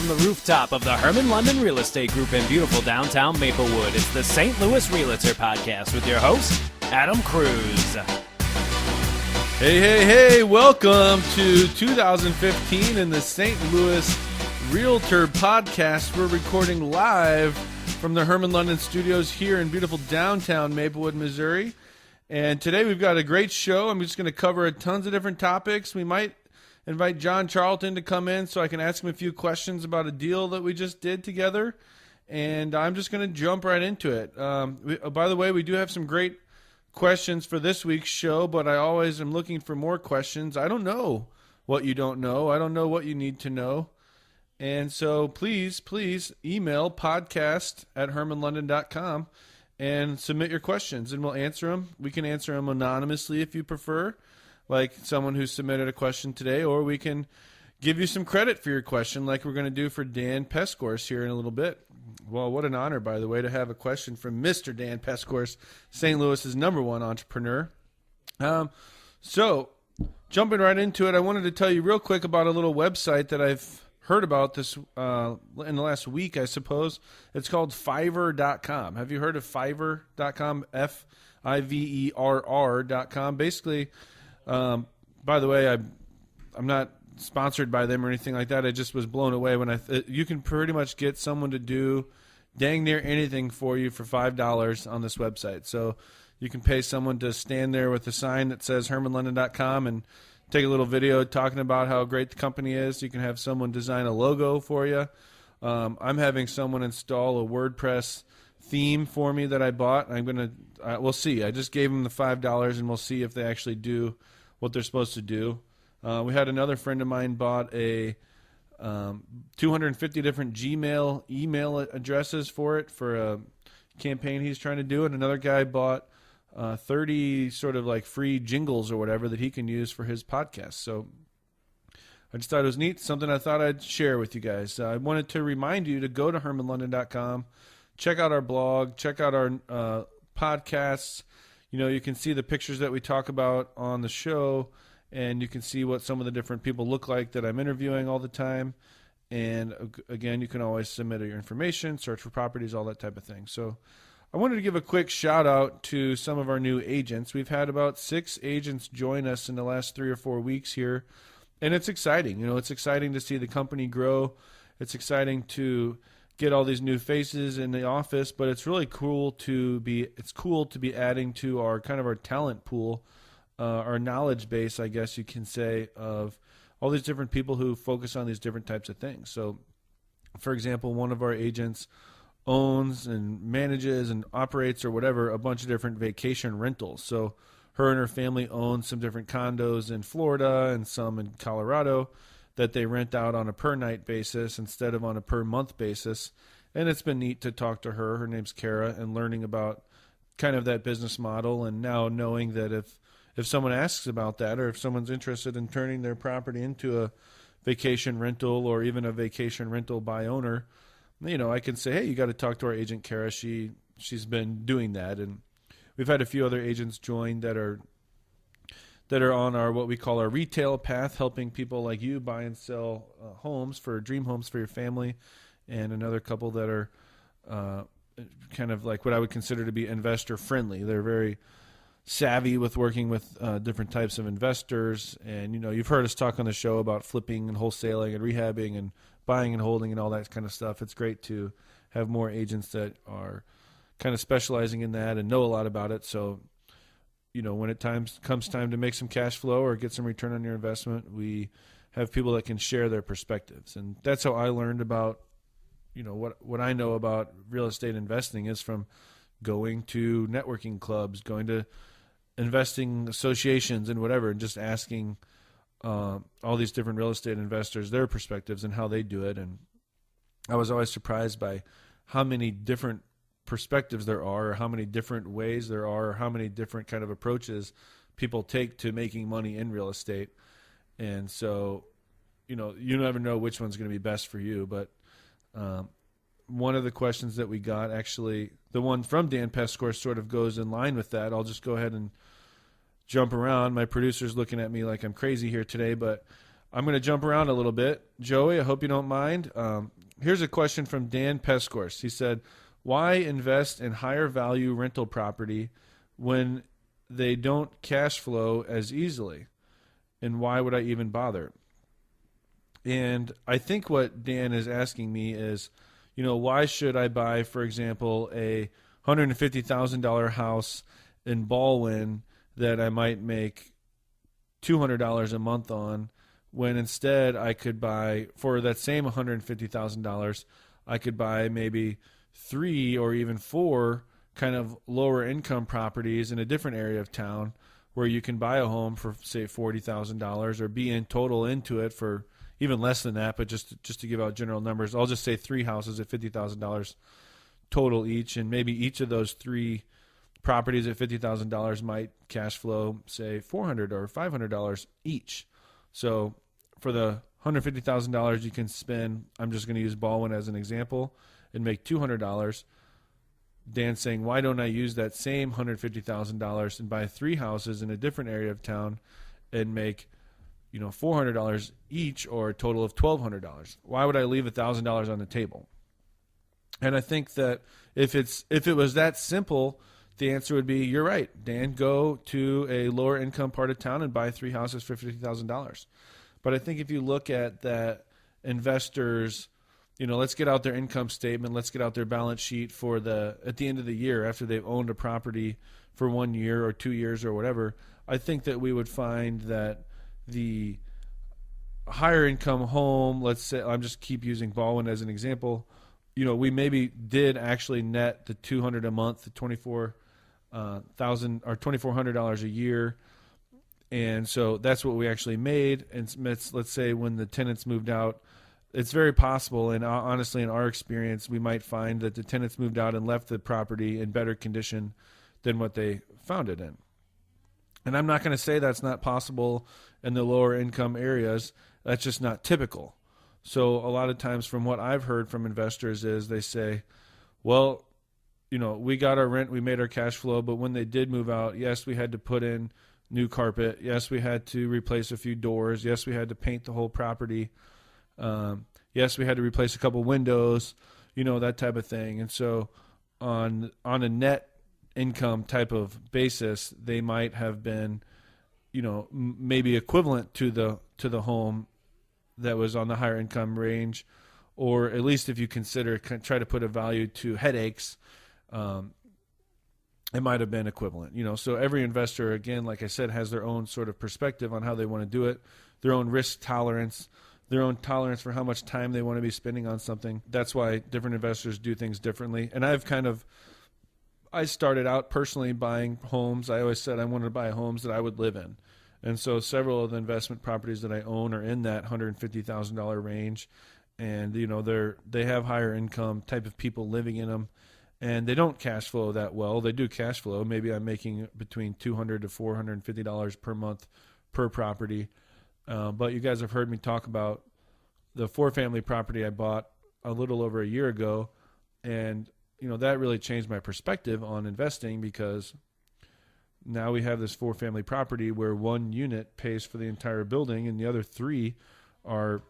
from the rooftop of the Hermann London Real Estate Group in beautiful downtown Maplewood. It's the St. Louis Realtor Podcast with your host, Adam Kruse. Hey, welcome to 2015 in the St. Louis Realtor Podcast. We're recording live from the Hermann London Studios here in beautiful downtown Maplewood, Missouri. And today we've got a great show. I'm just going to cover tons of different topics. We might invite Charlton to come in so I can ask him a few questions about a deal that we just did together. And I'm just going to jump right into it. By the way, we do have some great questions for this week's show, but I always am looking for more questions. I don't know what you don't know. I don't know what you need to know. And so please email podcast@hermannlondon.com and submit your questions, and we'll answer them. We can answer them anonymously if you prefer, like someone who submitted a question today, or we can give you some credit for your question like we're going to do for Dan Pescourse here in a little bit. Well, what an honor, by the way, to have a question from Mr. Dan Pescourse, St. Louis's #1 entrepreneur. So jumping right into it, I wanted to tell you real quick about a little website that I've heard about this in the last week, I suppose. It's called Fiverr.com. Have you heard of Fiverr.com? Fiverr.com. Basically, by the way, I'm not sponsored by them or anything like that. I just was blown away when you can pretty much get someone to do dang near anything for you for $5 on this website. So you can pay someone to stand there with a sign that says HermannLondon.com and take a little video talking about how great the company is. You can have someone design a logo for you. I'm having someone install a WordPress theme for me that I bought. We'll see. I just gave them the $5, and we'll see if they actually do what they're supposed to do. We had another friend of mine bought 250 different Gmail email addresses for it for a campaign he's trying to do, and another guy bought 30 sort of like free jingles or whatever that he can use for his podcast. So I just thought it was neat, something I thought I'd share with you guys. I wanted to remind you to go to HermannLondon.com, check out our blog, check out our podcasts. You know, you can see the pictures that we talk about on the show, and you can see what some of the different people look like that I'm interviewing all the time. And again, you can always submit your information, search for properties, all that type of thing. So I wanted to give a quick shout out to some of our new agents. We've had about 6 agents join us in the last 3 or 4 weeks here, and it's exciting. You know, it's exciting to see the company grow. It's exciting to get all these new faces in the office, but it's really cool to be adding to our kind of our talent pool, our knowledge base, I guess you can say, of all these different people who focus on these different types of things. So, for example, one of our agents owns and manages and operates or whatever a bunch of different vacation rentals. So her and her family own some different condos in Florida and some in Colorado that they rent out on a per night basis instead of on a per month basis. And it's been neat to talk to her. Her name's Kara, and learning about kind of that business model, and now knowing that if someone asks about that, or if someone's interested in turning their property into a vacation rental or even a vacation rental by owner, you know, I can say, hey, you got to talk to our agent Kara. She's been doing that, and we've had a few other agents join that are on our what we call our retail path, helping people like you buy and sell homes, for dream homes for your family, and another couple that are kind of like what I would consider to be investor friendly. They're very savvy with working with different types of investors, and you know, you've heard us talk on the show about flipping and wholesaling and rehabbing and buying and holding and all that kind of stuff. It's great to have more agents that are kind of specializing in that and know a lot about it. So, you know, when comes time to make some cash flow or get some return on your investment, we have people that can share their perspectives. And that's how I learned about, you know, what I know about real estate investing is from going to networking clubs, going to investing associations and whatever, and just asking all these different real estate investors their perspectives and how they do it. And I was always surprised by how many different perspectives there are, or how many different ways there are, or how many different kind of approaches people take to making money in real estate. And so, you know, you never know which one's going to be best for you. But one of the questions that we got, actually, the one from Dan Pescourse, sort of goes in line with that. I'll just go ahead and jump around. My producer's looking at me like I'm crazy here today, but I'm going to jump around a little bit. Joey, I hope you don't mind. Here's a question from Dan Pescourse. He said, why invest in higher value rental property when they don't cash flow as easily? And why would I even bother? And I think what Dan is asking me is, why should I buy, for example, a $150,000 house in Baldwin that I might make $200 a month on, when instead I could buy, for that same $150,000, I could buy maybe 3 or even 4 kind of lower income properties in a different area of town where you can buy a home for, say, $40,000 or be in total into it for even less than that, but just to give out general numbers, I'll just say 3 houses at $50,000 total each, and maybe each of those 3 properties at $50,000 might cash flow, say, $400 or $500 each. So for the $150,000 you can spend, I'm just going to use Baldwin as an example, and make $200. Dan's saying, why don't I use that same $150,000 and buy 3 houses in a different area of town and make $400 each, or a total of $1,200? Why would I leave $1,000 on the table? And I think that if it was that simple, the answer would be, you're right, Dan, go to a lower income part of town and buy 3 houses for $50,000. But I think if you look at that, investors, let's get out their income statement, let's get out their balance sheet at the end of the year after they've owned a property for 1 year or 2 years or whatever. I think that we would find that the higher income home, let's say, I'm just keep using Baldwin as an example, we maybe did actually net the $200 a month, the $24,000 or $2,400 a year, and so that's what we actually made. And let's say when the tenants moved out, it's very possible, and honestly, in our experience, we might find that the tenants moved out and left the property in better condition than what they found it in. And I'm not going to say that's not possible in the lower income areas. That's just not typical. So a lot of times from what I've heard from investors is they say, well, we got our rent, we made our cash flow, but when they did move out, yes, we had to put in new carpet. Yes, we had to replace a few doors. Yes, we had to paint the whole property. Yes, we had to replace a couple windows, that type of thing. And so on a net income type of basis, they might have been, maybe equivalent to the home that was on the higher income range, or at least if you try to put a value to headaches, it might have been equivalent. So every investor, again, like I said, has their own sort of perspective on how they want to do it, their own risk tolerance, their own tolerance for how much time they want to be spending on something. That's why different investors do things differently. And I started out personally buying homes. I always said I wanted to buy homes that I would live in. And so several of the investment properties that I own are in that $150,000 range. And, they have higher income type of people living in them. And they don't cash flow that well. They do cash flow. Maybe I'm making between $200 to $450 per month per property. But you guys have heard me talk about the 4-family property I bought a little over a year ago. And, that really changed my perspective on investing, because now we have this 4-family property where 1 unit pays for the entire building and the other 3 are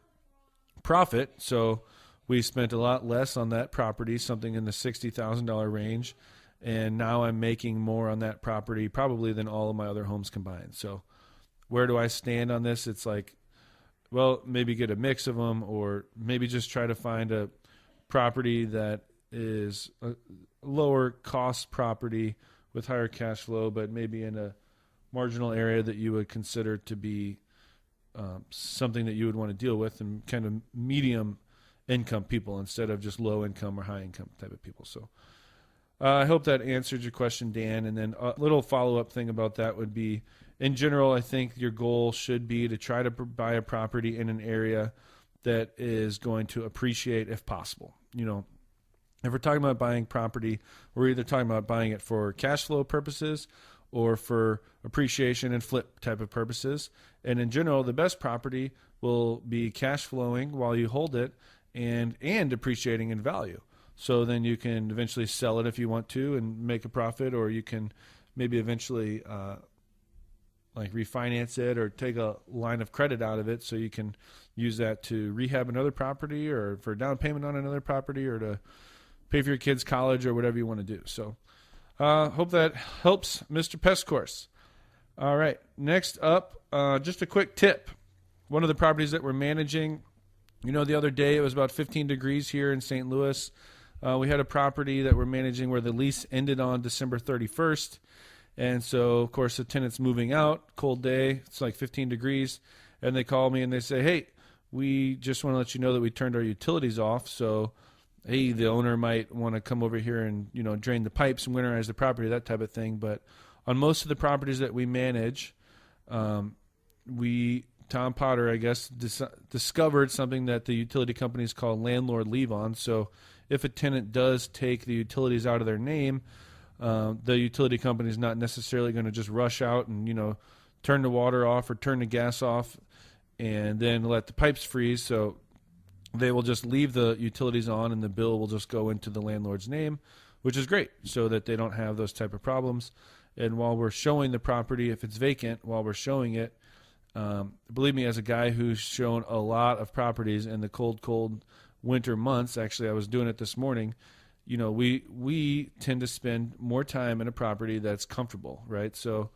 profit. So we spent a lot less on that property, something in the $60,000 range. And now I'm making more on that property probably than all of my other homes combined. So where do I stand on this? It's like, well, maybe get a mix of them, or maybe just try to find a property that is a lower cost property with higher cash flow, but maybe in a marginal area that you would consider to be something that you would want to deal with, and kind of medium income people instead of just low income or high income type of people. So I hope that answered your question, Dan. And then a little follow-up thing about that would be, in general, I think your goal should be to try to buy a property in an area that is going to appreciate if possible. If we're talking about buying property, we're either talking about buying it for cash flow purposes or for appreciation and flip type of purposes. And in general, the best property will be cash flowing while you hold it and appreciating in value. So then you can eventually sell it if you want to and make a profit, or you can maybe eventually like refinance it or take a line of credit out of it so you can use that to rehab another property or for down payment on another property or to pay for your kids' college or whatever you want to do. So hope that helps, Mr. Pescourse. All right, next up, just a quick tip. One of the properties that we're managing, the other day it was about 15 degrees here in St. Louis. We had a property that we're managing where the lease ended on December 31st. And so, of course, the tenant's moving out, cold day, it's like 15 degrees. And they call me and they say, hey, we just want to let you know that we turned our utilities off. So, hey, the owner might want to come over here and, drain the pipes and winterize the property, that type of thing. But on most of the properties that we manage, Tom Potter, I guess, discovered something that the utility companies call Landlord, leav-on. So if a tenant does take the utilities out of their name, the utility company is not necessarily going to just rush out and, turn the water off or turn the gas off and then let the pipes freeze. So they will just leave the utilities on and the bill will just go into the landlord's name, which is great so that they don't have those type of problems. And while we're showing the property, if it's vacant, while we're showing it, believe me, as a guy who's shown a lot of properties in the cold winter months, actually I was doing it this morning, we tend to spend more time in a property that's comfortable, right? So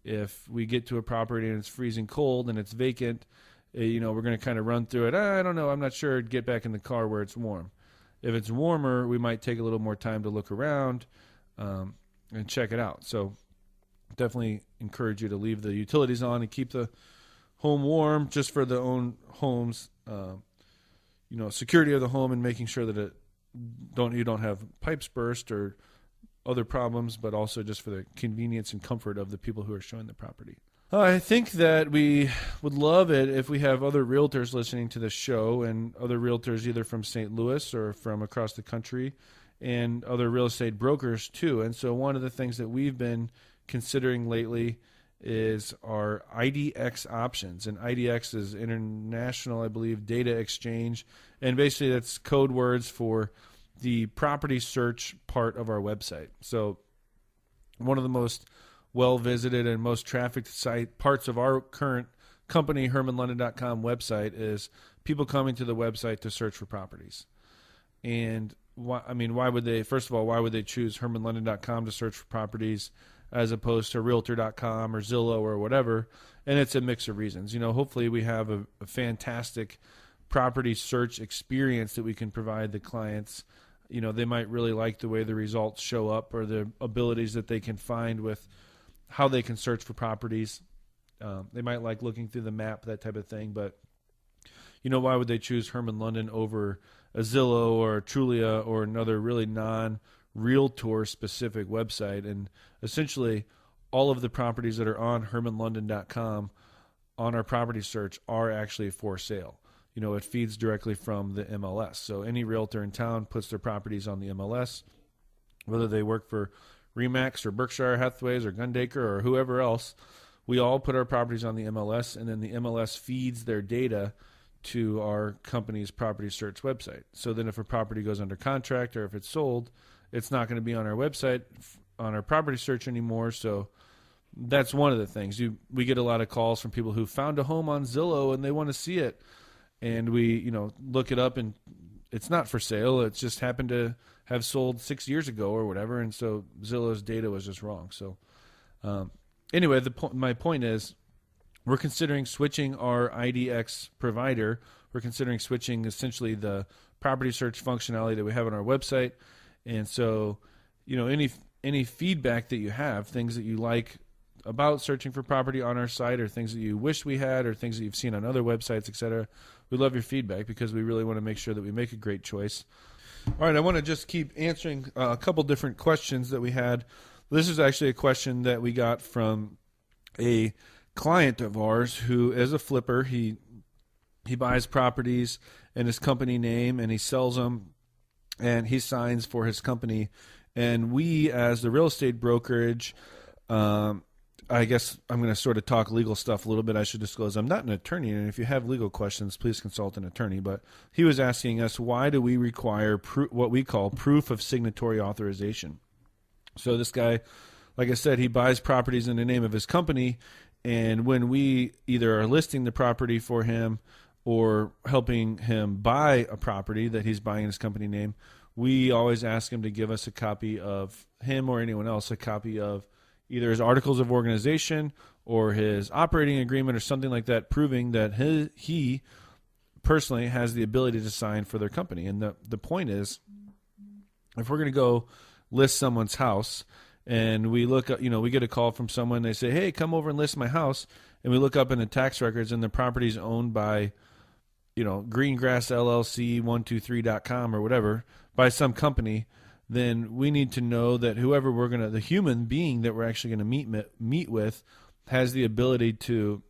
if we get to a property and it's freezing cold and it's vacant, we're going to kind of run through it. I don't know, I'm not sure, get back in the car where it's warm. If it's warmer, we might take a little more time to look around and check it out. So definitely encourage you to leave the utilities on and keep the home warm just for the own home's security of the home and making sure that you don't have pipes burst or other problems, but also just for the convenience and comfort of the people who are showing the property. I think that we would love it if we have other realtors listening to the show and other realtors either from St. Louis or from across the country and other real estate brokers too. And so one of the things that we've been considering lately is our IDX options. And IDX is International, I believe, Data Exchange. And basically that's code words for the property search part of our website. So one of the most well-visited and most trafficked parts of our current company, HermannLondon.com website, is people coming to the website to search for properties. And why would they, first of all, why would they choose HermannLondon.com to search for properties as opposed to Realtor.com or Zillow or whatever? And it's a mix of reasons. Hopefully we have a fantastic property search experience that we can provide the clients. They might really like the way the results show up or the abilities that they can find with how they can search for properties. They might like looking through the map, that type of thing. But, why would they choose Hermann London over a Zillow or a Trulia or another really non-Realtor specific website? And essentially, all of the properties that are on HermannLondon.com on our property search are actually for sale. It feeds directly from the MLS. So any realtor in town puts their properties on the MLS, whether they work for Remax or Berkshire Hathaways or Gundaker or whoever else. We all put our properties on the MLS, and then the MLS feeds their data to our company's property search website. So then if a property goes under contract or if it's sold, it's not going to be on our website, on our property search anymore. So that's one of the things. We get a lot of calls from people who found a home on Zillow and they want to see it. And we, look it up and it's not for sale. It's just happened to have sold 6 years ago or whatever. And so Zillow's data was just wrong. So anyway, my point is we're considering switching our IDX provider. We're considering switching essentially the property search functionality that we have on our website. And so, any feedback that you have, things that you like about searching for property on our site or things that you wish we had or things that you've seen on other websites, etc. We love your feedback because we really want to make sure that we make a great choice. All right, I want to just keep answering a couple different questions that we had. This is actually a question that we got from a client of ours who is a flipper. He buys properties in his company name and he sells them and he signs for his company. And we, as the real estate brokerage, I guess I'm going to sort of talk legal stuff a little bit. I should disclose I'm not an attorney, and if you have legal questions, please consult an attorney. But he was asking us, why do we require what we call proof of signatory authorization? So this guy, like I said, he buys properties in the name of his company, And when we either are listing the property for him or helping him buy a property that he's buying in his company name, we always ask him to give us a copy of him or anyone else, a copy of either his articles of organization or his operating agreement or something like that, proving that he personally has the ability to sign for their company. And the point is, if we're going to go list someone's house and we look up, we get a call from someone, they say, hey, come over and list my house. And we look up in the tax records and the property's owned by, Greengrass LLC 123.com or whatever, by some company, then we need to know that whoever the human being that we're actually going to meet with has the ability to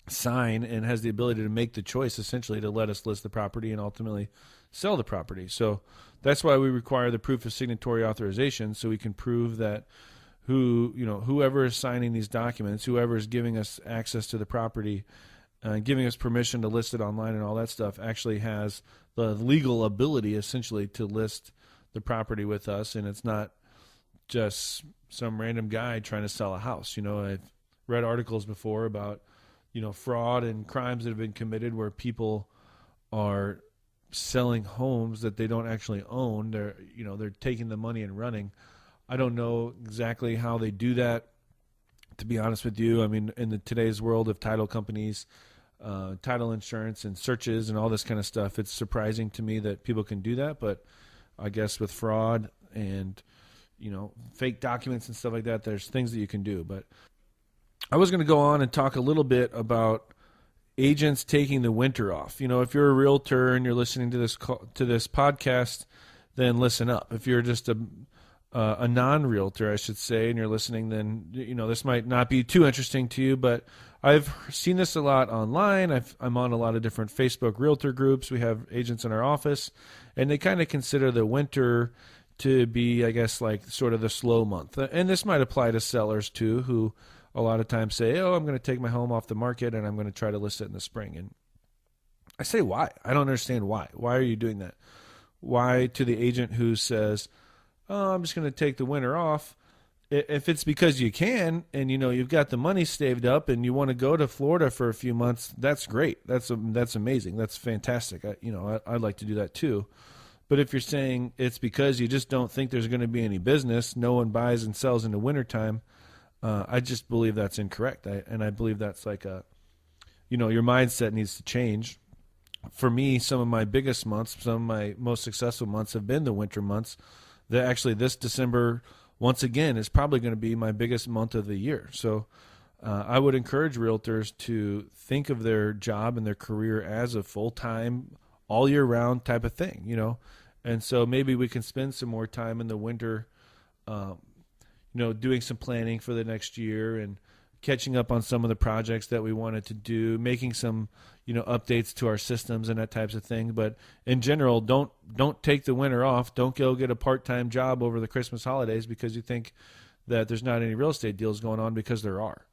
sign and has the ability to make the choice essentially to let us list the property and ultimately sell the property. So that's why we require the proof of signatory authorization, so we can prove that whoever is signing these documents, whoever is giving us access to the property, giving us permission to list it online and all that stuff, actually has the legal ability essentially to list the property with us, and it's not just some random guy trying to sell a house. I've read articles before about fraud and crimes that have been committed where people are selling homes that they don't actually own. They're taking the money and running. I don't know exactly how they do that, to be honest with you. I mean, in today's world of title companies, title insurance and searches and all this kind of stuff, it's surprising to me that people can do that. But I guess with fraud and, fake documents and stuff like that, there's things that you can do. But I was going to go on and talk a little bit about agents taking the winter off. If you're a realtor and you're listening to this podcast, then listen up. If you're just a non-realtor, I should say, and you're listening, then this might not be too interesting to you. But I've seen this a lot online. I'm on a lot of different Facebook realtor groups. We have agents in our office, and they kind of consider the winter to be, I guess, like sort of the slow month. And this might apply to sellers too, who a lot of times say, oh, I'm going to take my home off the market and I'm going to try to list it in the spring. And I say, why? I don't understand why. Why are you doing that? Why, to the agent who says, oh, I'm just going to take the winter off, if it's because you can and you've got the money saved up and you want to go to Florida for a few months, that's great. That's amazing. That's fantastic. I'd like to do that too. But if you're saying it's because you just don't think there's going to be any business, no one buys and sells in the wintertime, I just believe that's incorrect. I believe that's like your mindset needs to change. For me, some of my biggest months, some of my most successful months have been the winter months. Actually, this December, once again, is probably going to be my biggest month of the year. So I would encourage realtors to think of their job and their career as a full-time, all-year-round type of thing, And so maybe we can spend some more time in the winter, doing some planning for the next year and catching up on some of the projects that we wanted to do, making some, updates to our systems and that types of thing. But in general, don't take the winter off. Don't go get a part-time job over the Christmas holidays because you think that there's not any real estate deals going on, because there are.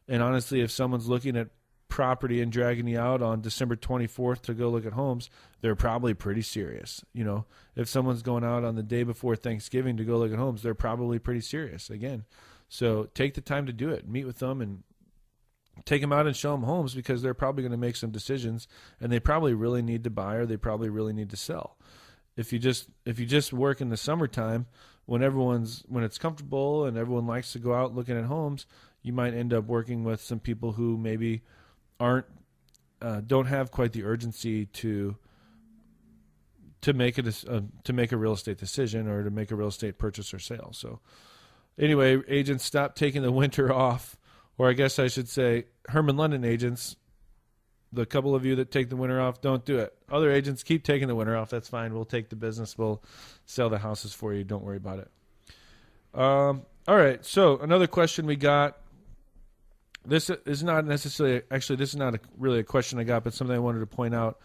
And honestly, if someone's looking at property and dragging you out on December 24th to go look at homes, they're probably pretty serious. If someone's going out on the day before Thanksgiving to go look at homes, they're probably pretty serious again. So take the time to do it. Meet with them and take them out and show them homes, because they're probably going to make some decisions and they probably really need to buy or they probably really need to sell. If you just work in the summertime when it's comfortable and everyone likes to go out looking at homes, you might end up working with some people who maybe don't have quite the urgency to make a real estate decision or to make a real estate purchase or sale. So anyway, agents, stop taking the winter off, or I guess I should say Hermann London agents, the couple of you that take the winter off, don't do it. Other agents, keep taking the winter off. That's fine. We'll take the business. We'll sell the houses for you. Don't worry about it. All right. So another question we got. This is not necessarily, actually, this is not really a question I got, but something I wanted to point out.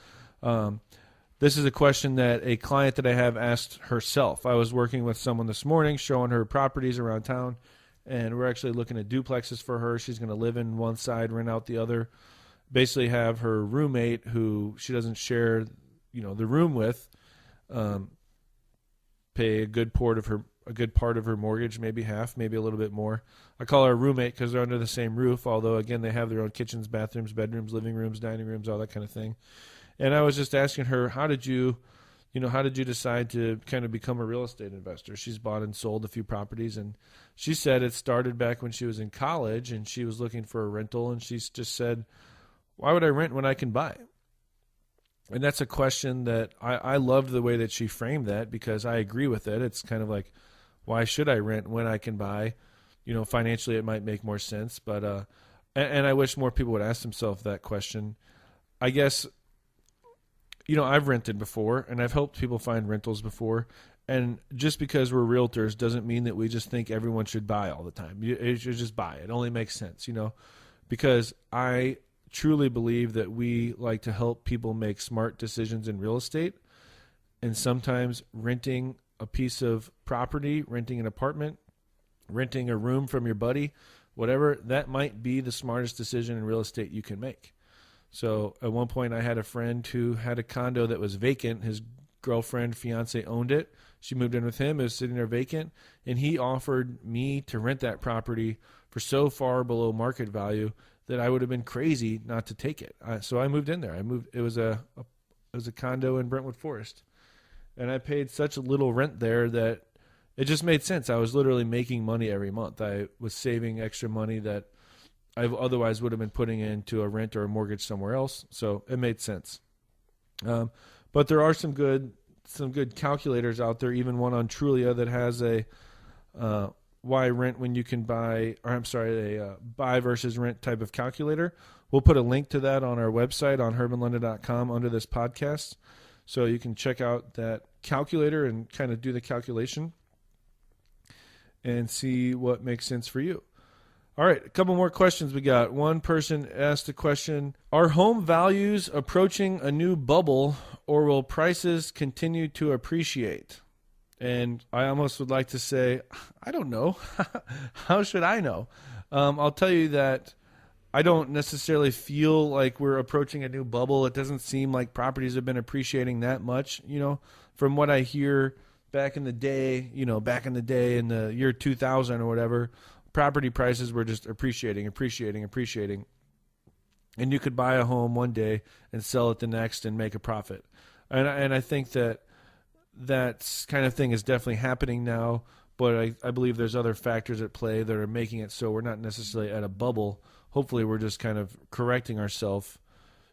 This is a question that a client that I have asked herself. I was working with someone this morning, showing her properties around town, and we're actually looking at duplexes for her. She's going to live in one side, rent out the other, basically have her roommate, who she doesn't share, the room with, pay a good part of a good part of her mortgage, maybe half, maybe a little bit more. I call her a roommate because they're under the same roof, although, again, they have their own kitchens, bathrooms, bedrooms, living rooms, dining rooms, all that kind of thing. And I was just asking her, how did you decide to kind of become a real estate investor? She's bought and sold a few properties, and she said it started back when she was in college, and she was looking for a rental, and she's just said, why would I rent when I can buy? And that's a question that I loved the way that she framed that, because I agree with it. It's kind of like, why should I rent when I can buy? Financially it might make more sense, but and I wish more people would ask themselves that question. I guess, I've rented before, and I've helped people find rentals before, and just because we're realtors doesn't mean that we just think everyone should buy all the time. You should just buy. It only makes sense, because I truly believe that we like to help people make smart decisions in real estate, and sometimes renting a piece of property, renting an apartment, renting a room from your buddy, whatever, that might be the smartest decision in real estate you can make. So at one point I had a friend who had a condo that was vacant. His girlfriend, fiance owned it. She moved in with him. It was sitting there vacant, and he offered me to rent that property for so far below market value that I would have been crazy not to take it. So I moved in there. It was a condo in Brentwood Forest, and I paid such a little rent there that it just made sense. I was literally making money every month. I was saving extra money that I otherwise would have been putting into a rent or a mortgage somewhere else. So it made sense. But there are some good calculators out there, even one on Trulia that has a why rent when you can buy, a buy versus rent type of calculator. We'll put a link to that on our website on hermanlondon.com under this podcast. So you can check out that calculator and kind of do the calculation and see what makes sense for you. All right, a couple more questions we got. One person asked a question, are home values approaching a new bubble, or will prices continue to appreciate? And I almost would like to say, I don't know. How should I know? I'll tell you that I don't necessarily feel like we're approaching a new bubble. It doesn't seem like properties have been appreciating that much, from what I hear back in the day in the year 2000 or whatever. Property prices were just appreciating. And you could buy a home one day and sell it the next and make a profit. And I think that kind of thing is definitely happening now, but I believe there's other factors at play that are making it so we're not necessarily at a bubble. Hopefully we're just kind of correcting ourselves.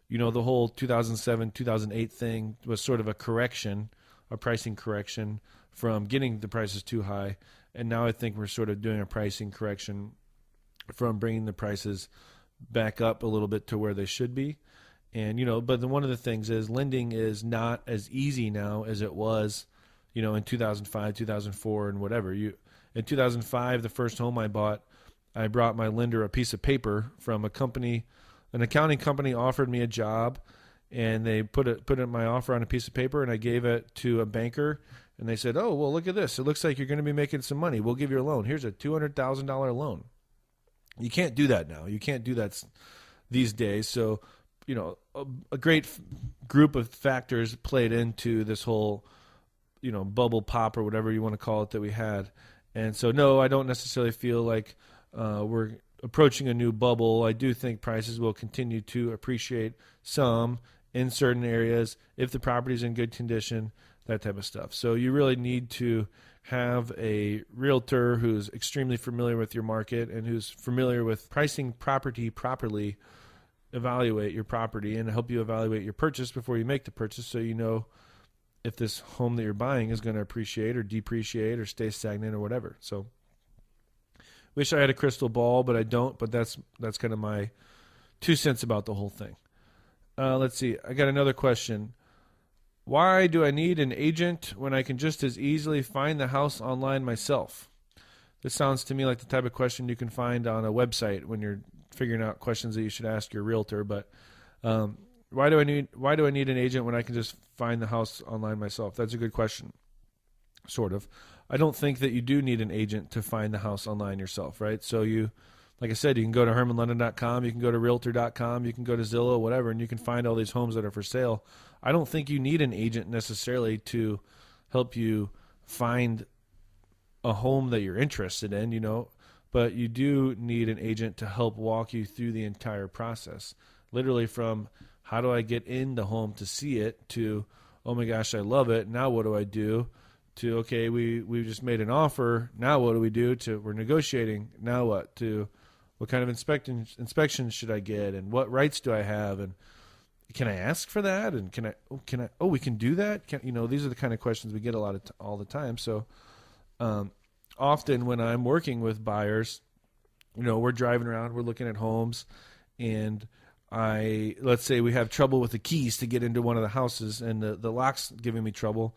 The whole 2007, 2008 thing was sort of a pricing correction from getting the prices too high. And now I think we're sort of doing a pricing correction from bringing the prices back up a little bit to where they should be. And, but one of the things is lending is not as easy now as it was, in 2005, 2004, and whatever. In 2005, the first home I bought, I brought my lender a piece of paper from an accounting company offered me a job, and they put my offer on a piece of paper, and I gave it to a banker. And they said, oh, well, look at this. It looks like you're going to be making some money. We'll give you a loan. Here's a $200,000 loan. You can't do that now. You can't do that these days. So, a great group of factors played into this whole, bubble pop or whatever you want to call it that we had. And so, no, I don't necessarily feel like we're approaching a new bubble. I do think prices will continue to appreciate some in certain areas if the property's in good condition, that type of stuff. So you really need to have a realtor who's extremely familiar with your market and who's familiar with pricing property properly, evaluate your property and help you evaluate your purchase before you make the purchase, so you know if this home that you're buying is going to appreciate or depreciate or stay stagnant or whatever. So wish I had a crystal ball, but I don't. But that's kind of my 2 cents about the whole thing. Let's see. I got another question. Why do I need an agent when I can just as easily find the house online myself? This sounds to me like the type of question you can find on a website when you're figuring out questions that you should ask your realtor. But why do I need an agent when I can just find the house online myself? That's a good question. Sort of. I don't think that you do need an agent to find the house online yourself, right? So like I said, you can go to hermanlondon.com, you can go to realtor.com, you can go to Zillow, whatever, and you can find all these homes that are for sale. I don't think you need an agent necessarily to help you find a home that you're interested in, but you do need an agent to help walk you through the entire process. Literally from how do I get in the home to see it to, oh my gosh, I love it. Now what do I do? To, okay, we've just made an offer. Now what do we do? To, we're negotiating. Now what? To, what kind of inspections should I get? And what rights do I have? And can I ask for that? And we can do that? These are the kind of questions we get all the time. So often when I'm working with buyers, we're driving around, we're looking at homes, and let's say we have trouble with the keys to get into one of the houses, and the lock's giving me trouble.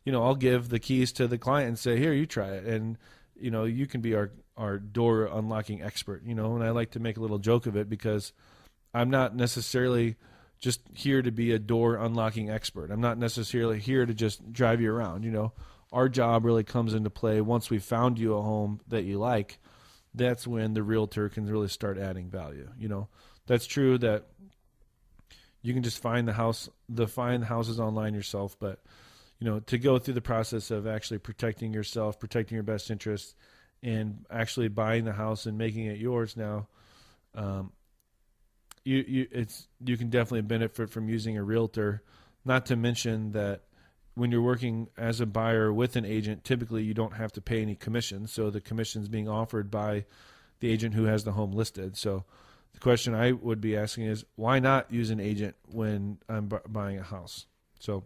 I'll give the keys to the client and say, here, you try it. And, you can be our door unlocking expert, and I like to make a little joke of it because I'm not necessarily just here to be a door unlocking expert. I'm not necessarily here to just drive you around. Our job really comes into play once we found you a home that you like. That's when the realtor can really start adding value. That's true that you can just find the houses online yourself, but to go through the process of actually protecting yourself, protecting your best interests, and actually buying the house and making it yours now, you can definitely benefit from using a realtor. Not to mention that when you're working as a buyer with an agent, typically you don't have to pay any commission. So the commission's being offered by the agent who has the home listed. So the question I would be asking is, why not use an agent when I'm buying a house? So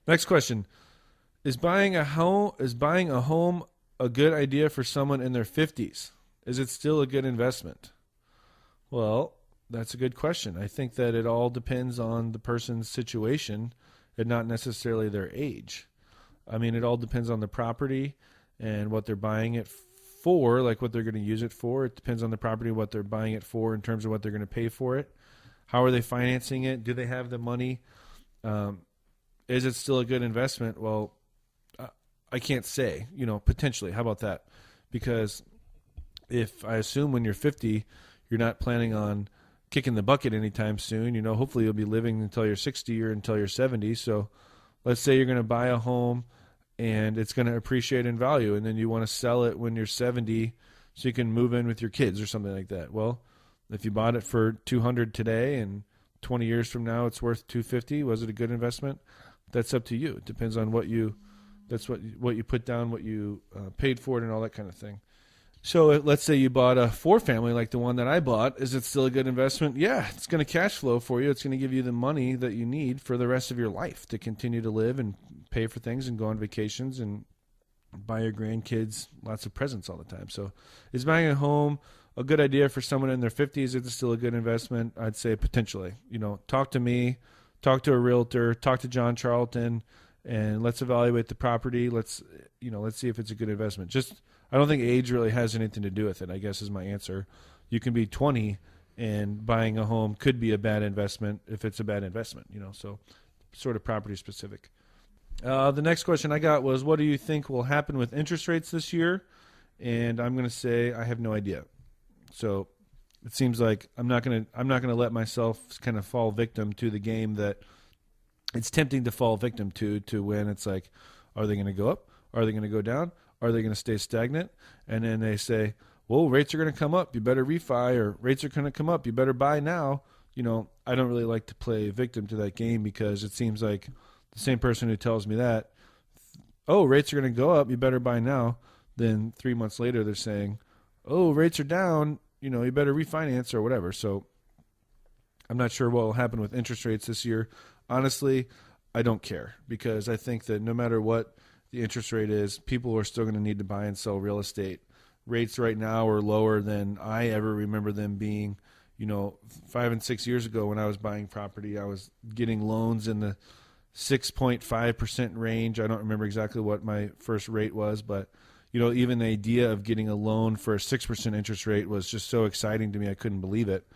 next question, is buying a home a good idea for someone in their 50s? Is it still a good investment? Well, that's a good question. I think that it all depends on the person's situation and not necessarily their age. I mean, it all depends on the property and what they're buying it for, like what they're going to use it for. It depends on the property, what they're buying it for in terms of what they're going to pay for it. How are they financing it? Do they have the money? Is it still a good investment? Well, I can't say, potentially. How about that? Because if I assume when you're 50, you're not planning on kicking the bucket anytime soon, hopefully you'll be living until you're 60 or until you're 70. So let's say you're going to buy a home and it's going to appreciate in value, and then you want to sell it when you're 70 so you can move in with your kids or something like that. Well, if you bought it for $200 today and 20 years from now it's worth $250, was it a good investment? That's up to you. It depends on what you put down, what you paid for it, and all that kind of thing. So let's say you bought a 4-family like the one that I bought. Is it still a good investment? Yeah, it's going to cash flow for you. It's going to give you the money that you need for the rest of your life to continue to live and pay for things and go on vacations and buy your grandkids lots of presents all the time. So is buying a home a good idea for someone in their 50s? Is it still a good investment? I'd say potentially. Talk to me, talk to a realtor, talk to John Charlton, and let's evaluate the property. Let's see if it's a good investment. I don't think age really has anything to do with it, I guess, is my answer. You can be 20 and buying a home could be a bad investment if it's a bad investment, so sort of property specific. The next question I got was, what do you think will happen with interest rates this year? And I'm going to say I have no idea. So it seems like I'm not going to let myself kind of fall victim to the game that it's tempting to fall victim to when it's like, are they going to go up? Are they going to go down? Are they going to stay stagnant? And then they say, well, rates are going to come up. You better refi, or rates are going to come up. You better buy now. I don't really like to play victim to that game because it seems like the same person who tells me that, oh, rates are going to go up. You better buy now. Then 3 months later, they're saying, oh, rates are down. You better refinance or whatever. So I'm not sure what will happen with interest rates this year. Honestly, I don't care because I think that no matter what the interest rate is, people are still going to need to buy and sell real estate. Rates right now are lower than I ever remember them being. 5 and 6 years ago when I was buying property, I was getting loans in the 6.5% range. I don't remember exactly what my first rate was, but even the idea of getting a loan for a 6% interest rate was just so exciting to me. I couldn't believe it.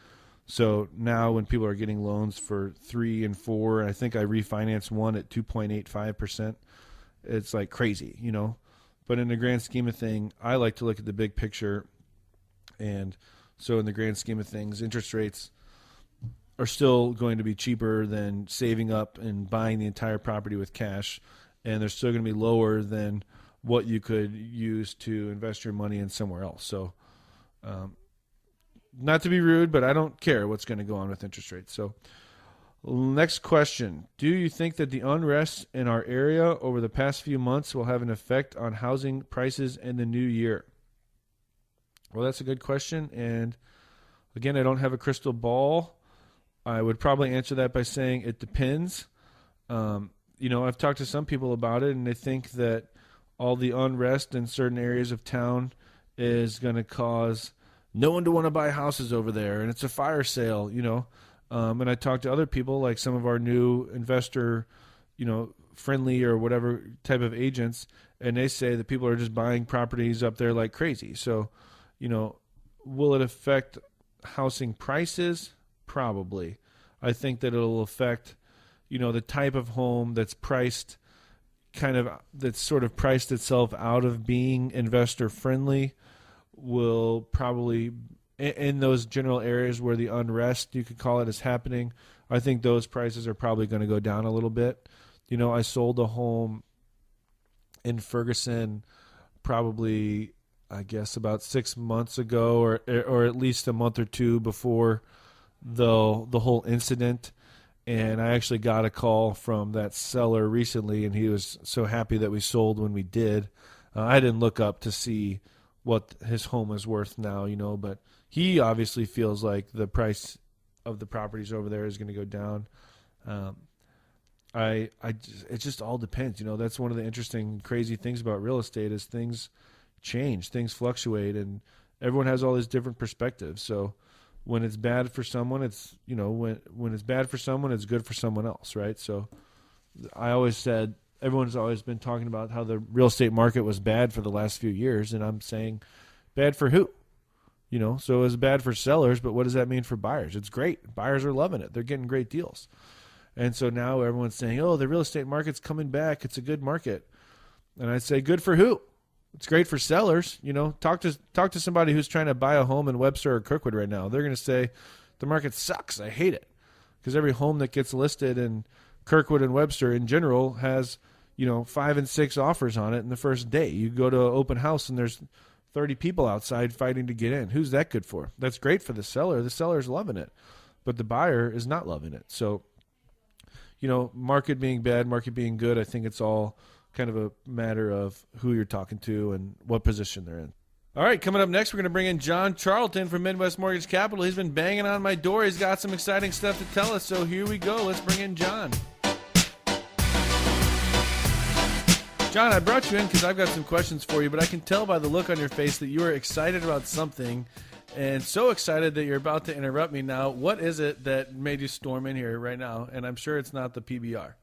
So now when people are getting loans for 3 and 4, I think I refinanced one at 2.85%. It's like crazy, But in the grand scheme of things, I like to look at the big picture. And so in the grand scheme of things, interest rates are still going to be cheaper than saving up and buying the entire property with cash. And they're still going to be lower than what you could use to invest your money in somewhere else. So, not to be rude, but I don't care what's going to go on with interest rates. So, next question. Do you think that the unrest in our area over the past few months will have an effect on housing prices in the new year? Well, that's a good question. And again, I don't have a crystal ball. I would probably answer that by saying it depends. I've talked to some people about it, and they think that all the unrest in certain areas of town is going to cause no one to want to buy houses over there, and it's a fire sale, And I talked to other people, like some of our new investor, friendly or whatever type of agents, and they say that people are just buying properties up there like crazy. So, will it affect housing prices? Probably. I think that it'll affect, the type of home that's priced that's sort of priced itself out of being investor friendly will probably, in those general areas where the unrest, you could call it, is happening, I think those prices are probably going to go down a little bit. I sold a home in Ferguson probably, I guess, about 6 months ago, or at least a month or two before the whole incident. And I actually got a call from that seller recently, and he was so happy that we sold when we did. I didn't look up to see what his home is worth now, but he obviously feels like the price of the properties over there is going to go down. It just all depends. That's one of the interesting, crazy things about real estate is things change, things fluctuate, and everyone has all these different perspectives. So when it's bad for someone, it's, when it's bad for someone, it's good for someone else, right? So I always said, everyone's always been talking about how the real estate market was bad for the last few years, and I'm saying, bad for who? So it was bad for sellers, but what does that mean for buyers? It's great. Buyers are loving it. They're getting great deals. And so now everyone's saying, oh, the real estate market's coming back. It's a good market. And I say, good for who? It's great for sellers. Talk to somebody who's trying to buy a home in Webster or Kirkwood right now. They're going to say, the market sucks. I hate it. Because every home that gets listed in Kirkwood and Webster in general has, 5 and 6 offers on it in the first day. You go to an open house and there's 30 people outside fighting to get in. Who's that good for? That's great for the seller. The seller's loving it. But the buyer is not loving it. So, market being bad, market being good, I think it's all kind of a matter of who you're talking to and what position they're in. All right, coming up next, we're going to bring in John Charlton from Midwest Mortgage Capital. He's been banging on my door. He's got some exciting stuff to tell us, so here we go. Let's bring in John. John, I brought you in because I've got some questions for you, but I can tell by the look on your face that you are excited about something, and so excited that you're about to interrupt me now. What is it that made you storm in here right now? And I'm sure it's not the PBR.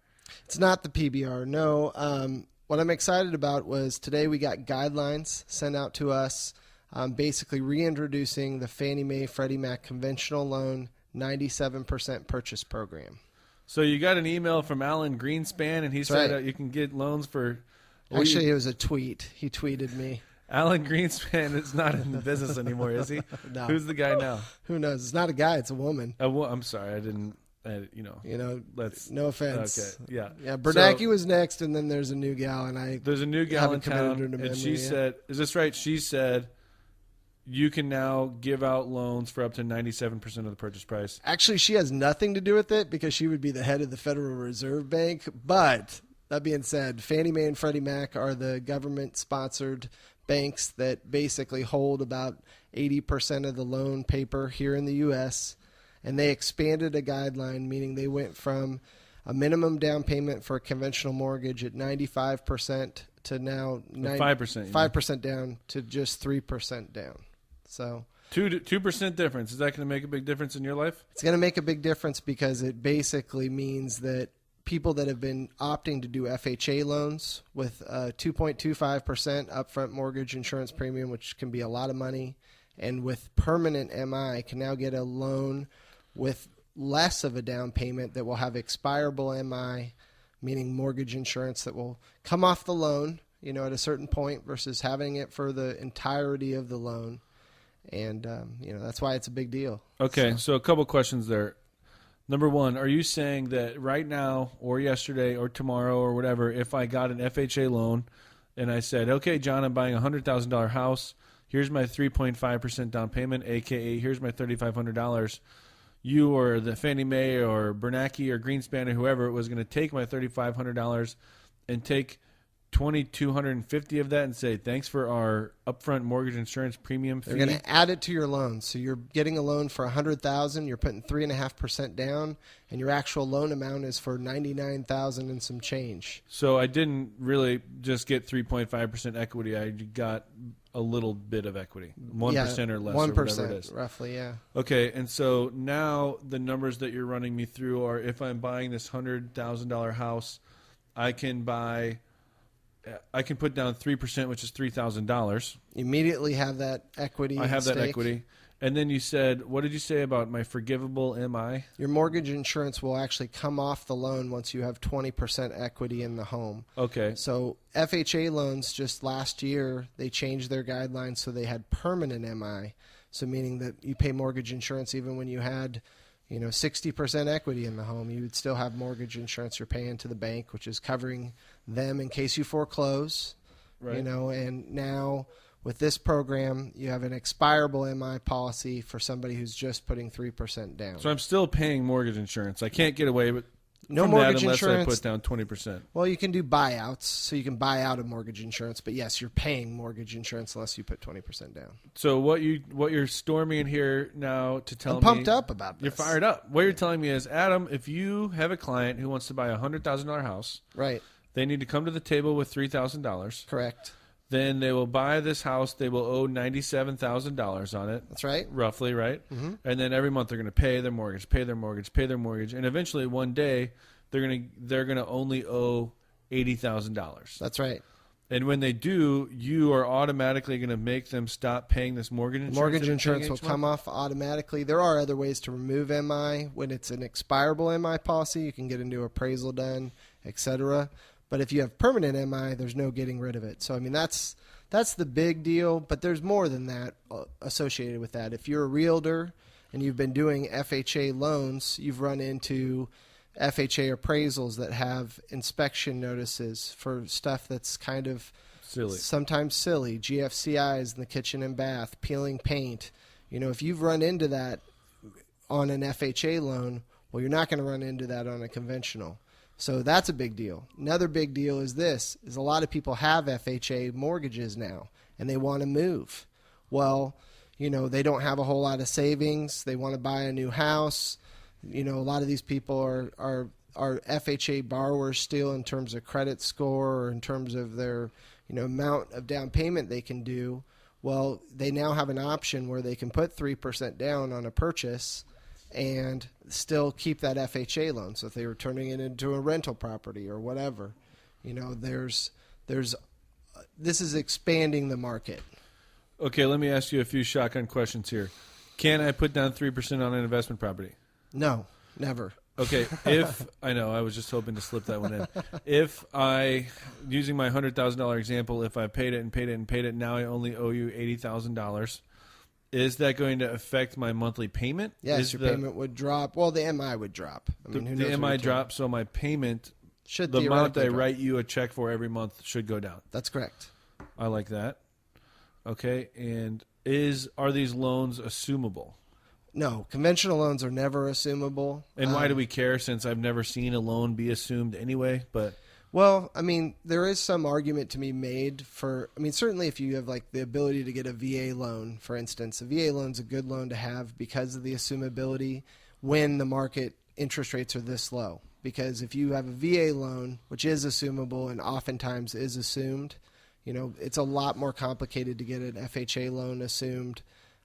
It's not the PBR, no. What I'm excited about was today we got guidelines sent out to us, basically reintroducing the Fannie Mae Freddie Mac conventional loan 97% purchase program. So you got an email from Alan Greenspan, and he said you can get loans for... Actually, it was a tweet. He tweeted me. Alan Greenspan is not in the business anymore, is he? No. Who's the guy now? Who knows? It's not a guy. It's a woman. I'm sorry. I didn't... let's. No offense. Okay, yeah. Yeah, Bernanke was next, and then there's a new gal, and there's a new gal in town, and she said, "Is this right?" She said, "You can now give out loans for up to 97% of the purchase price." Actually, she has nothing to do with it because she would be the head of the Federal Reserve Bank. But that being said, Fannie Mae and Freddie Mac are the government-sponsored banks that basically hold about 80% of the loan paper here in the U.S., and they expanded a guideline, meaning they went from a minimum down payment for a conventional mortgage at 95% to now 5% down to just 3% down. So 2% difference. Is that going to make a big difference in your life? It's going to make a big difference because it basically means that people that have been opting to do FHA loans with 2.25% upfront mortgage insurance premium, which can be a lot of money, and with permanent MI can now get a loan with less of a down payment that will have expirable MI, meaning mortgage insurance that will come off the loan, at a certain point versus having it for the entirety of the loan. And, that's why it's a big deal. Okay, so a couple questions there. Number one, are you saying that right now or yesterday or tomorrow or whatever, if I got an FHA loan and I said, okay, John, I'm buying a $100,000 house. Here's my 3.5% down payment, a.k.a. here's my $3,500. You or the Fannie Mae or Bernanke or Greenspan or whoever was going to take my $3,500 and take $2,250 of that and say, thanks for our upfront mortgage insurance premium fee. They're going to add it to your loan. So you're getting a loan for $100,000, you're putting 3.5% down, and your actual loan amount is for $99,000 and some change. So I didn't really just get 3.5% equity. I got a little bit of equity, 1% or less, 1%, or whatever it is. Roughly, yeah. Okay, and so now the numbers that you're running me through are, if I'm buying this $100,000 house, I can put down 3%, which is $3,000. Immediately have that equity. I have that equity. And then you said, what did you say about my forgivable MI? Your mortgage insurance will actually come off the loan once you have 20% equity in the home. Okay. So FHA loans, just last year, they changed their guidelines so they had permanent MI. So meaning that you pay mortgage insurance even when you had 60% equity in the home, you would still have mortgage insurance you're paying to the bank, which is covering them in case you foreclose. Right. And now with this program, you have an expirable MI policy for somebody who's just putting 3% down. So I'm still paying mortgage insurance. I can't get away with no mortgage that unless insurance. I put down 20%. Well, you can do buyouts, so you can buy out of mortgage insurance. But yes, you're paying mortgage insurance unless you put 20% down. So what you're storming in here now to tell me, I'm pumped up about this. You're fired up. What you're telling me is, Adam, if you have a client who wants to buy a $100,000 house, right, they need to come to the table with $3,000. Correct. Then they will buy this house. They will owe $97,000 on it. That's right. Roughly, right? Mm-hmm. And then every month they're going to pay their mortgage, and eventually one day they're gonna only owe $80,000. That's right. And when they do, you are automatically going to make them stop paying this mortgage insurance. Mortgage insurance will come off automatically. There are other ways to remove MI. When it's an expirable MI policy, you can get a new appraisal done, etc. But if you have permanent MI, there's no getting rid of it. So, I mean, that's the big deal. But there's more than that associated with that. If you're a realtor and you've been doing FHA loans, you've run into FHA appraisals that have inspection notices for stuff that's kind of sometimes silly, GFCIs in the kitchen and bath, peeling paint. If you've run into that on an FHA loan, well, you're not going to run into that on a conventional. So that's a big deal. Another big deal is a lot of people have FHA mortgages now and they want to move. Well, they don't have a whole lot of savings. They want to buy a new house. A lot of these people are FHA borrowers still in terms of credit score or in terms of their amount of down payment they can do. Well, they now have an option where they can put 3% down on a purchase and still keep that FHA loan. So if they were turning it into a rental property or whatever, this is expanding the market. Okay, let me ask you a few shotgun questions here. Can I put down 3% on an investment property? No, never. Okay, I know, I was just hoping to slip that one in. If using my $100,000 example, if I paid it, now I only owe you $80,000. Is that going to affect my monthly payment? Yes, your payment would drop. Well, the MI would drop. The MI drops, so my payment, the amount I write you a check for every month should go down. That's correct. I like that. Okay, and are these loans assumable? No, conventional loans are never assumable. And why do we care, since I've never seen a loan be assumed anyway? Well, I mean, there is some argument to be made certainly if you have like the ability to get a VA loan, for instance, a VA loan is a good loan to have because of the assumability when the market interest rates are this low. Because if you have a VA loan, which is assumable and oftentimes is assumed, it's a lot more complicated to get an FHA loan assumed.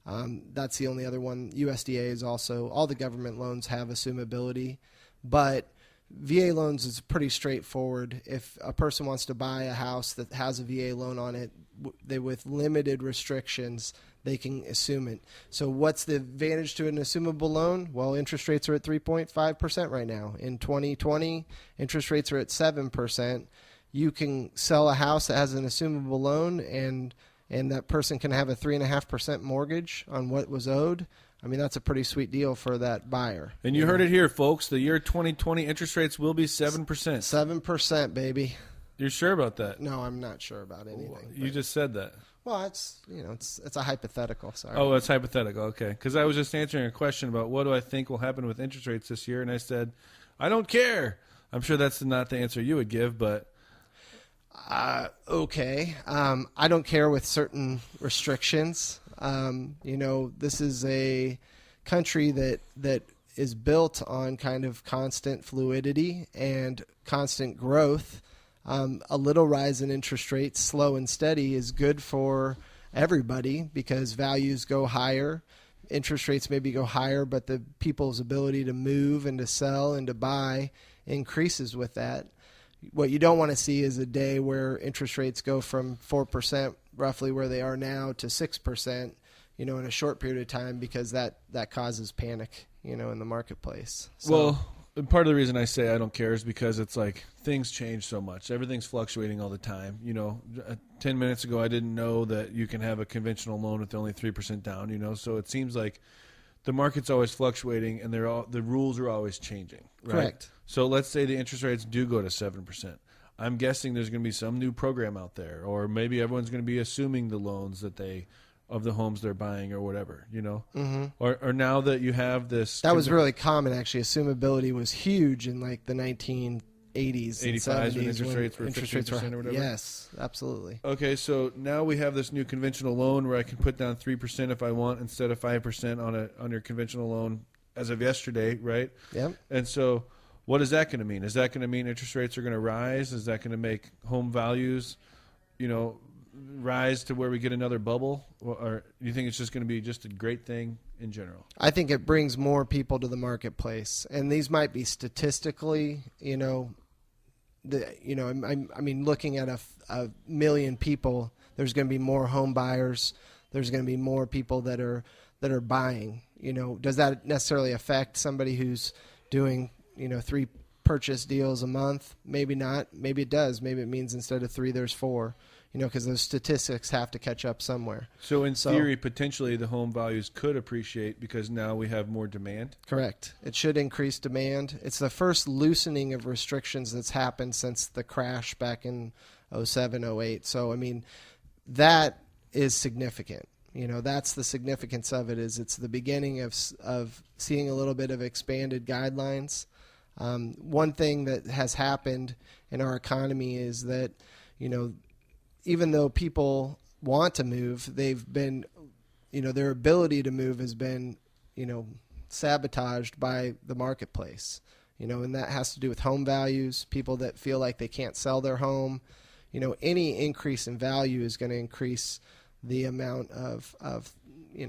That's the only other one. USDA is also, all the government loans have assumability, but VA loans is pretty straightforward. If a person wants to buy a house that has a VA loan on it, with limited restrictions, they can assume it. So what's the advantage to an assumable loan? Well, interest rates are at 3.5% right now. In 2020, interest rates are at 7%. You can sell a house that has an assumable loan and that person can have a 3.5% mortgage on what was owed. I mean, that's a pretty sweet deal for that buyer. And you heard it here, folks. The year 2020 interest rates will be 7%. 7%, baby. You're sure about that? No, I'm not sure about anything. You just said that. Well, it's a hypothetical. Sorry. Oh, it's hypothetical. Okay, because I was just answering a question about what do I think will happen with interest rates this year, and I said, I don't care. I'm sure that's not the answer you would give, but okay. I don't care with certain restrictions. This is a country that is built on kind of constant fluidity and constant growth. A little rise in interest rates, slow and steady, is good for everybody because values go higher. Interest rates maybe go higher, but the people's ability to move and to sell and to buy increases with that. What you don't want to see is a day where interest rates go from 4%, roughly where they are now, to 6%, in a short period of time, because that causes panic, in the marketplace. So, well, part of the reason I say I don't care is because it's like things change so much. Everything's fluctuating all the time. 10 minutes ago I didn't know that you can have a conventional loan with only 3% down, so it seems like the market's always fluctuating and the rules are always changing. Right? Correct. So let's say the interest rates do go to 7%. I'm guessing there's going to be some new program out there, or maybe everyone's going to be assuming the loans of the homes they're buying or whatever, Mm-hmm. Or now that you have this. That was really common, actually. Assumability was huge in like the 1980s 85s and 70s when interest rates were 15% or whatever? Yes, absolutely. Okay, so now we have this new conventional loan where I can put down 3% if I want instead of 5% on your conventional loan as of yesterday, right? Yep. And so what is that going to mean? Is that going to mean interest rates are going to rise? Is that going to make home values, rise to where we get another bubble? Or do you think it's just going to be just a great thing in general? I think it brings more people to the marketplace, and these might be statistically, looking at a million people, there's going to be more home buyers. There's going to be more people that are buying. Does that necessarily affect somebody who's doing 3 purchase deals a month? Maybe not. Maybe it does. Maybe it means instead of 3, there's 4. Because those statistics have to catch up somewhere. So in theory, potentially the home values could appreciate because now we have more demand? Correct. It should increase demand. It's the first loosening of restrictions that's happened since the crash back in 07, 08. So, that is significant. That's the significance of it, is it's the beginning of seeing a little bit of expanded guidelines. One thing that has happened in our economy is that, even though people want to move, they've been, their ability to move has been, sabotaged by the marketplace, and that has to do with home values, people that feel like they can't sell their home. Any increase in value is going to increase the amount of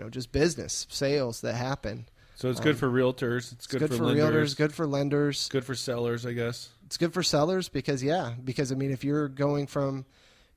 just business sales that happen. So it's good for realtors. It's good for lenders. Realtors, good for lenders. Good for sellers, I guess. It's good for sellers because if you're going from,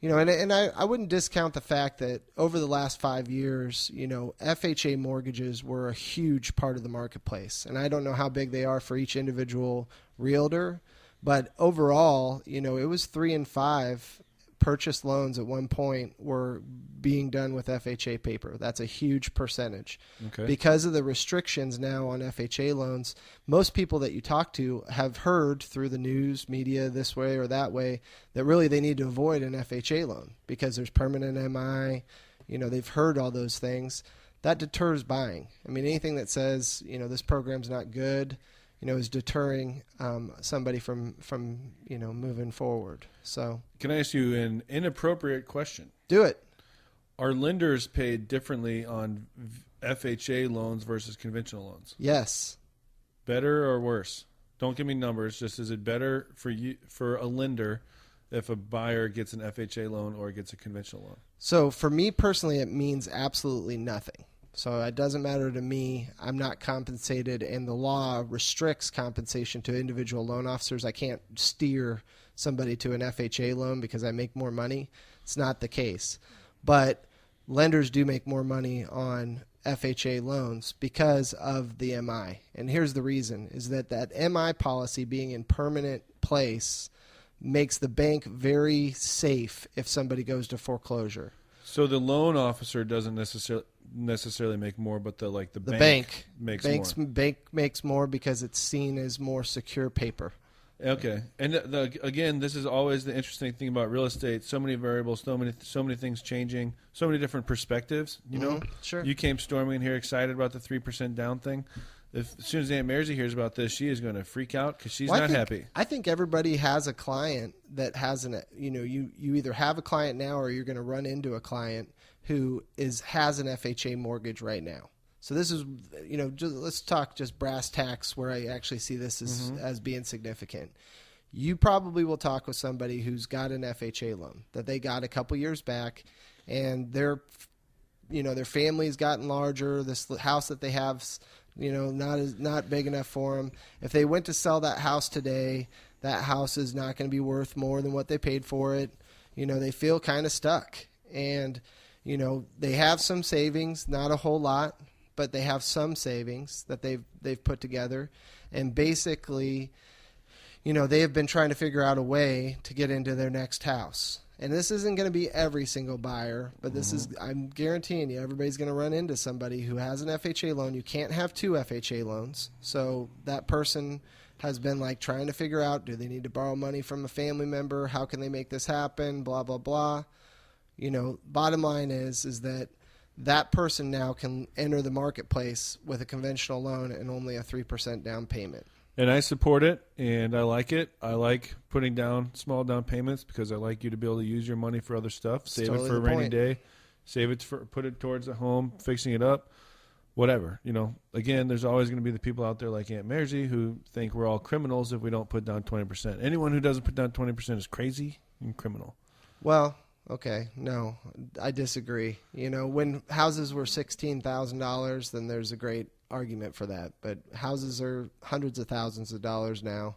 and I wouldn't discount the fact that over the last 5 years, FHA mortgages were a huge part of the marketplace. And I don't know how big they are for each individual realtor, but overall, it was 3 and 5 purchase loans at one point were being done with FHA paper. That's a huge percentage. Okay. Because of the restrictions now on FHA loans, most people that you talk to have heard through the news, media, this way or that way, that really they need to avoid an FHA loan because there's permanent MI. They've heard all those things. That deters buying. Anything that says, this program's not good, is deterring somebody from moving forward. So, can I ask you an inappropriate question? Do it. Are lenders paid differently on FHA loans versus conventional loans? Yes. Better or worse? Don't give me numbers. Just is it better for a lender if a buyer gets an FHA loan or gets a conventional loan? So for me personally, it means absolutely nothing. So it doesn't matter to me. I'm not compensated, and the law restricts compensation to individual loan officers. I can't steer somebody to an FHA loan because I make more money. It's not the case. But lenders do make more money on FHA loans because of the MI. And here's the reason, is that MI policy being in permanent place makes the bank very safe if somebody goes to foreclosure. So the loan officer doesn't necessarily make more, but the bank makes more. Bank makes more because it's seen as more secure paper. Okay, and again, this is always the interesting thing about real estate. So many variables, so many things changing, so many different perspectives. You know, Sure. You came storming in here excited about the 3% down thing. As soon as Aunt Marysy hears about this, she is going to freak out because she's not happy. I think everybody has a client that has you either have a client now or you're going to run into a client who has an FHA mortgage right now. So this is, let's talk just brass tacks where I actually see this as being significant. You probably will talk with somebody who's got an FHA loan that they got a couple years back, and their family's gotten larger. This house that they have, not big enough for them. If they went to sell that house today, that house is not going to be worth more than what they paid for it. They feel kind of stuck, and they have some savings, not a whole lot, but they have some savings that they've put together, and basically, they have been trying to figure out a way to get into their next house. And this isn't going to be every single buyer, but this is, I'm guaranteeing you, everybody's going to run into somebody who has an FHA loan. You can't have two FHA loans. So that person has been trying to figure out, do they need to borrow money from a family member? How can they make this happen? Blah, blah, blah. Bottom line is that person now can enter the marketplace with a conventional loan and only a 3% down payment. And I support it, and I like it. I like putting down small down payments because I like you to be able to use your money for other stuff. Save it for a rainy day. Save it put it towards the home, fixing it up, whatever. Again, there's always going to be the people out there like Aunt Marysy who think we're all criminals if we don't put down 20%. Anyone who doesn't put down 20% is crazy and criminal. Well, okay, no, I disagree. When houses were $16,000, then there's a great argument for that. But houses are hundreds of thousands of dollars now,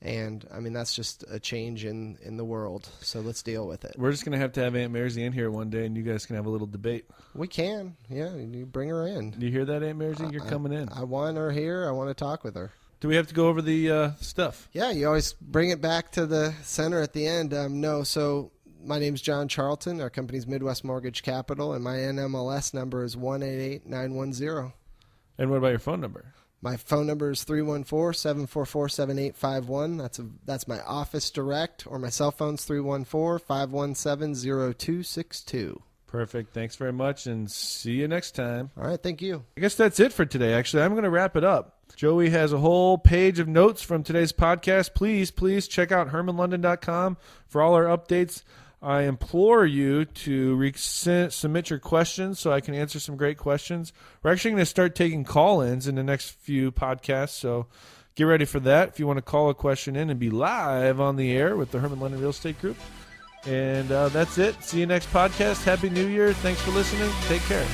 and that's just a change in the world. So let's deal with it. We're just gonna have to have Aunt Marysy in here one day, and you guys can have a little debate. We can, yeah. You bring her in. Do you hear that, Aunt Marysy? You're coming in. I want her here. I want to talk with her. Do we have to go over the stuff? Yeah, you always bring it back to the center at the end. No, so. My name's John Charlton. Our company's Midwest Mortgage Capital, and my NMLS number is 188910. And what about your phone number? My phone number is 314-744-7851. That's my office direct, or my cell phone's 314-517-0262. Perfect. Thanks very much, and see you next time. All right, thank you. I guess that's it for today, actually. I'm going to wrap it up. Joey has a whole page of notes from today's podcast. Please check out hermanlondon.com for all our updates. I implore you to submit your questions so I can answer some great questions. We're actually going to start taking call-ins in the next few podcasts, so get ready for that. If you want to call a question in and be live on the air with the Hermann London Real Estate Group. And that's it. See you next podcast. Happy New Year. Thanks for listening. Take care.